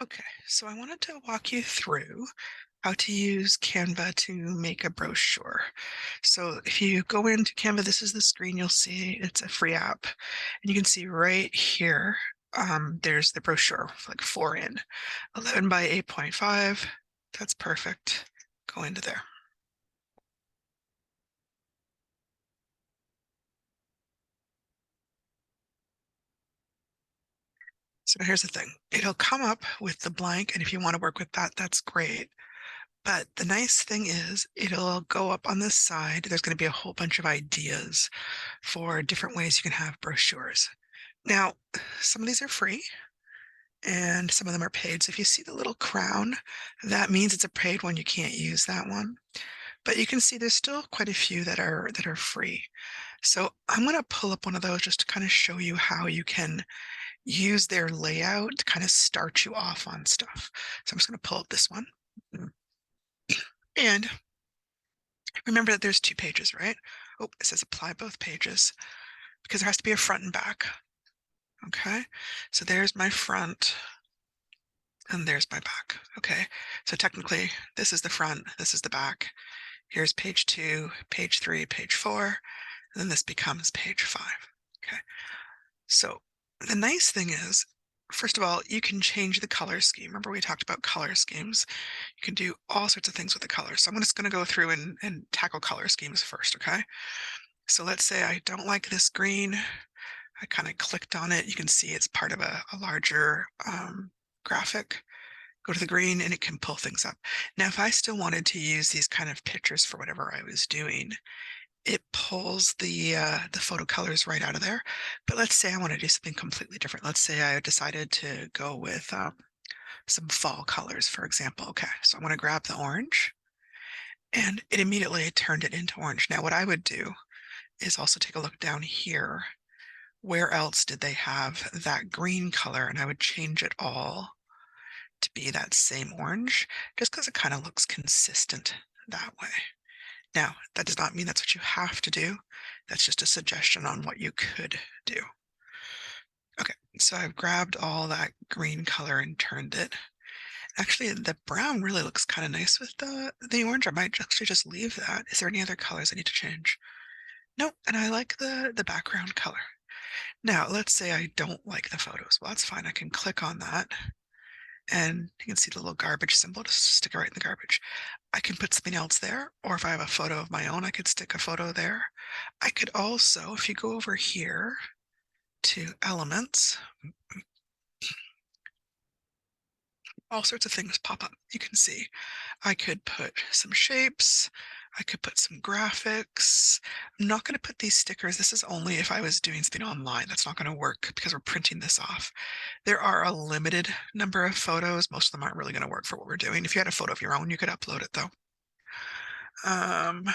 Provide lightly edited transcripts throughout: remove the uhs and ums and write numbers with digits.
Okay, so I wanted to walk you through how to use Canva to make a brochure. So if you go into Canva, this is the screen you'll see. It's a free app. And you can see right here, there's the brochure, like 4 in, 11 by 8.5. That's perfect. Go into there. So here's the thing. It'll come up with the blank, and if you want to work with that, that's great. But the nice thing is it'll go up on this side. There's going to be a whole bunch of ideas for different ways you can have brochures. Now, some of these are free and some of them are paid. So if you see the little crown, that means it's a paid one. You can't use that one. But you can see there's still quite a few that are free. So I'm going to pull up one of those just to kind of show you how you can use their layout to kind of start you off on stuff. So I'm just going to pull up this one. And remember that there's 2 pages, right? Oh, it says apply both pages because there has to be a front and back. Okay, so there's my front and there's my back. Okay, so technically this is the front, this is the back. Here's page 2, page 3, page 4, and then this becomes page 5. Okay, so the nice thing is, first of all, you can change the color scheme. Remember we talked about color schemes. You can do all sorts of things with the colors. So I'm just going to go through and tackle color schemes first, okay? So let's say I don't like this green. I kind of clicked on it. You can see it's part of a larger graphic. Go to the green and it can pull things up. Now, if I still wanted to use these kind of pictures for whatever I was doing, it pulls the photo colors right out of there. But let's say I want to do something completely different. Let's say I decided to go with some fall colors, for example. Okay, so I want to grab the orange and it immediately turned it into orange. Now, what I would do is also take a look down here. Where else did they have that green color? And I would change it all to be that same orange, just because it kind of looks consistent that way. Now, that does not mean that's what you have to do. That's just a suggestion on what you could do. Okay, so I've grabbed all that green color and turned it. Actually, the brown really looks kind of nice with the orange. I might actually just leave that. Is there any other colors I need to change? Nope, and I like the background color. Now, let's say I don't like the photos. Well, that's fine. I can click on that and you can see the little garbage symbol to stick it right in the garbage. I can put something else there, or if I have a photo of my own, I could stick a photo there. I could also, if you go over here to elements, all sorts of things pop up. You can see I could put some shapes. I could put some graphics. I'm not going to put these stickers. This is only if I was doing something online. That's not going to work because we're printing this off. There are a limited number of photos. Most of them aren't really going to work for what we're doing. If you had a photo of your own, you could upload it though. Um,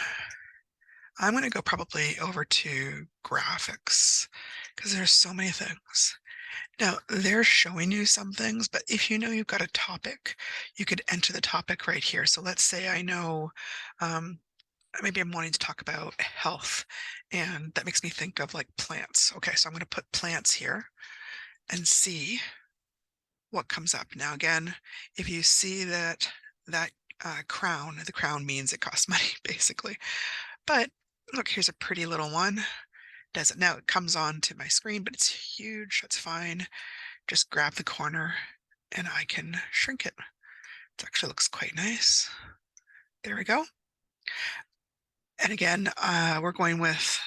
I'm going to go probably over to graphics because there's so many things. Now, they're showing you some things, but if you know you've got a topic, you could enter the topic right here. So let's say I know um, maybe I'm wanting to talk about health, and that makes me think of like plants. Okay, so I'm going to put plants here and see what comes up. Now, again, if you see that crown, the crown means it costs money, basically. But look, here's a pretty little one. Does it now? It comes on to my screen, but it's huge. That's fine. Just grab the corner and I can shrink it. It actually looks quite nice. There we go. And again, we're going with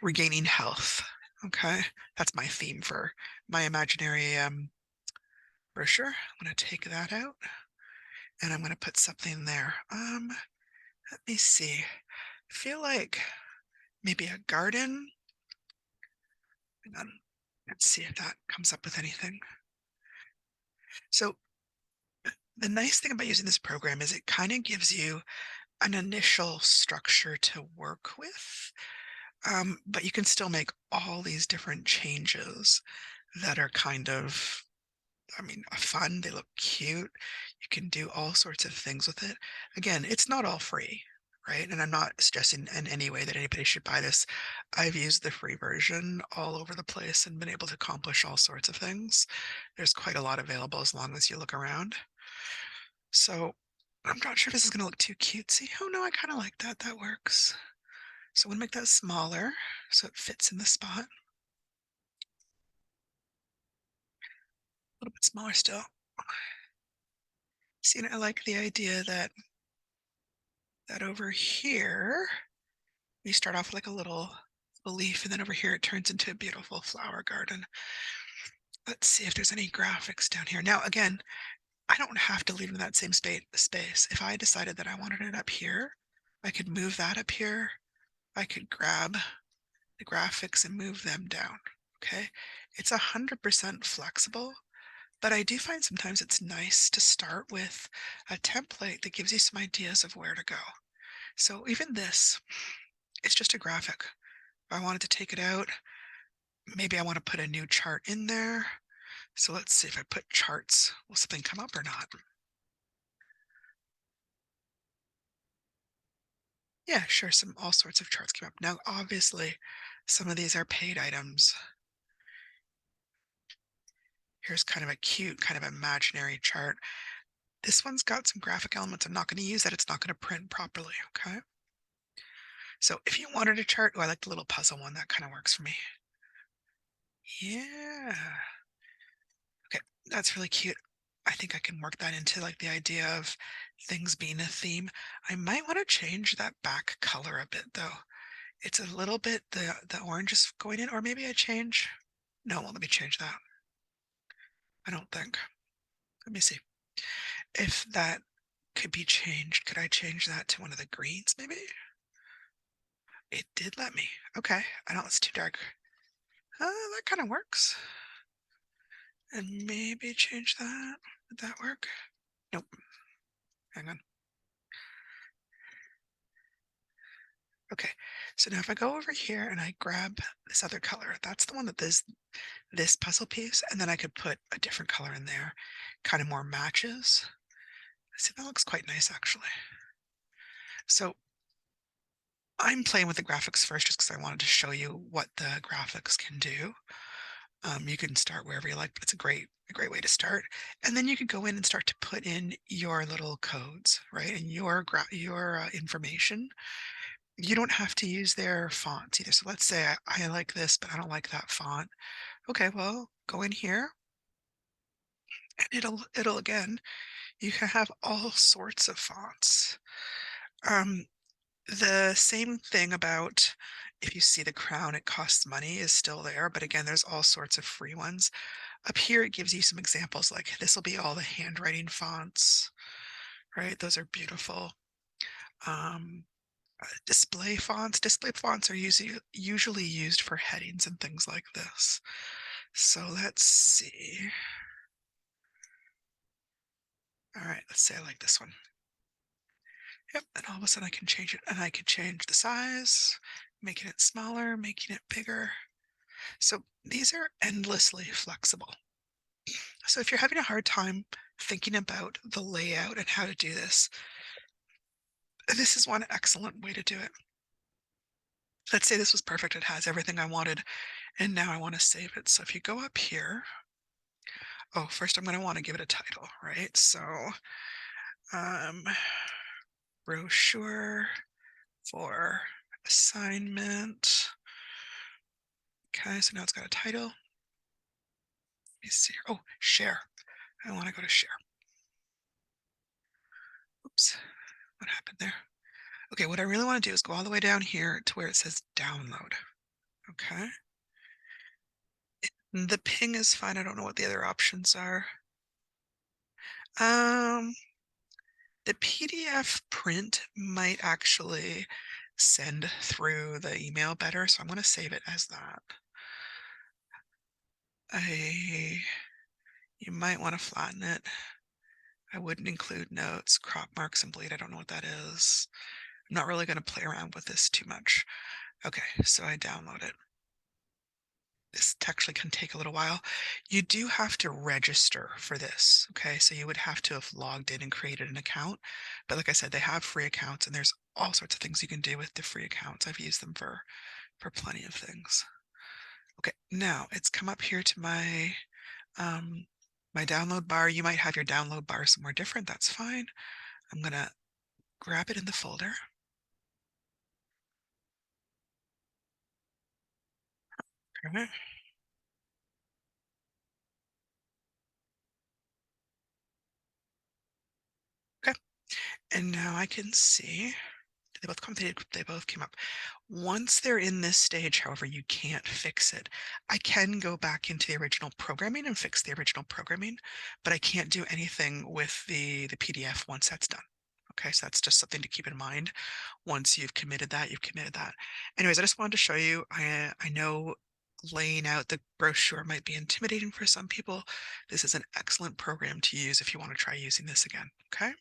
regaining health. Okay, that's my theme for my imaginary brochure. I'm going to take that out and I'm going to put something there. Let me see. I feel like maybe a garden. Hang on. Let's see if that comes up with anything. So the nice thing about using this program is it kind of gives you an initial structure to work with, but you can still make all these different changes that are kind of, I mean, fun. They look cute. You can do all sorts of things with it. Again, it's not all free. right? And I'm not suggesting in any way that anybody should buy this. I've used the free version all over the place and been able to accomplish all sorts of things. There's quite a lot available as long as you look around. So I'm not sure if this is going to look too cutesy. Oh no, I kind of like that. That works. So I'm going to make that smaller so it fits in the spot. A little bit smaller still. See, and I like the idea that over here, we start off with like a little leaf, and then over here it turns into a beautiful flower garden. Let's see if there's any graphics down here. Now, again, I don't have to leave in that same space. If I decided that I wanted it up here, I could move that up here. I could grab the graphics and move them down. Okay. It's 100% flexible, but I do find sometimes it's nice to start with a template that gives you some ideas of where to go. So even this, it's just a graphic. If I wanted to take it out, maybe I want to put a new chart in there. So let's see if I put charts, will something come up or not? Yeah, sure. All sorts of charts came up. Now, obviously, some of these are paid items. Here's kind of a cute, kind of imaginary chart. This one's got some graphic elements. I'm not going to use that. It's not going to print properly. Okay. So if you wanted a chart, oh, I like the little puzzle one. That kind of works for me. Yeah. Okay. That's really cute. I think I can work that into like the idea of things being a theme. I might want to change that back color a bit though. It's a little bit, the orange is going in, or maybe I change. No, well, let me change that. I don't think. Let me see. If that could be changed, could I change that to one of the greens maybe? It did let me. Okay. I know it's too dark. That kind of works. And maybe change that. Would that work? Nope. Hang on. Okay. So now if I go over here and I grab this other color, that's the one that this puzzle piece, and then I could put a different color in there, kind of more matches. See, that looks quite nice actually. So I'm playing with the graphics first just because I wanted to show you what the graphics can do. You can start wherever you like, but it's a great way to start. And then you could go in and start to put in your little codes, right? And your information. You don't have to use their fonts either. So let's say I like this, but I don't like that font. Okay, well, go in here and it'll again, you can have all sorts of fonts. Um, the same thing about if you see the crown, it costs money is still there, but again, there's all sorts of free ones. Up here, it gives you some examples like this will be all the handwriting fonts, right? Those are beautiful. Um, display fonts are usually used for headings and things like this. So let's see. All right, let's say I like this one. Yep, and all of a sudden I can change it, and I can change the size, making it smaller, making it bigger. So these are endlessly flexible. So if you're having a hard time thinking about the layout and how to do this is one excellent way to do it. Let's say this was perfect. It has everything I wanted, and now I want to save it. So if you go up here, oh, first I'm going to want to give it a title, right? So, um, brochure for assignment. Okay, so now it's got a title. Let me see. Oh, share. I want to go to share. Oops, what happened there? Okay, what I really want to do is go all the way down here to where it says download. Okay. The ping is fine. I don't know what the other options are. Um, the PDF print might actually send through the email better, so I'm going to save it as that. You might want to flatten it. I wouldn't include notes, crop marks, and bleed. I don't know what that is. I'm not really going to play around with this too much. Okay, so I download it. this actually can take a little while. You do have to register for this, okay? So you would have to have logged in and created an account. But like I said, they have free accounts and there's all sorts of things you can do with the free accounts. I've used them for plenty of things. Okay, now it's come up here to um, my download bar. You might have your download bar somewhere different. That's fine. I'm gonna grab it in the folder. Okay. Okay. And now I can see they both came up. Once they're in this stage, however, you can't fix it. I can go back into the original programming and fix the original programming, but I can't do anything with the PDF once that's done. Okay, so that's just something to keep in mind. Once you've committed that, you've committed that. Anyways, I just wanted to show you, I know laying out the brochure might be intimidating for some people. This is an excellent program to use if you want to try using this again. Okay.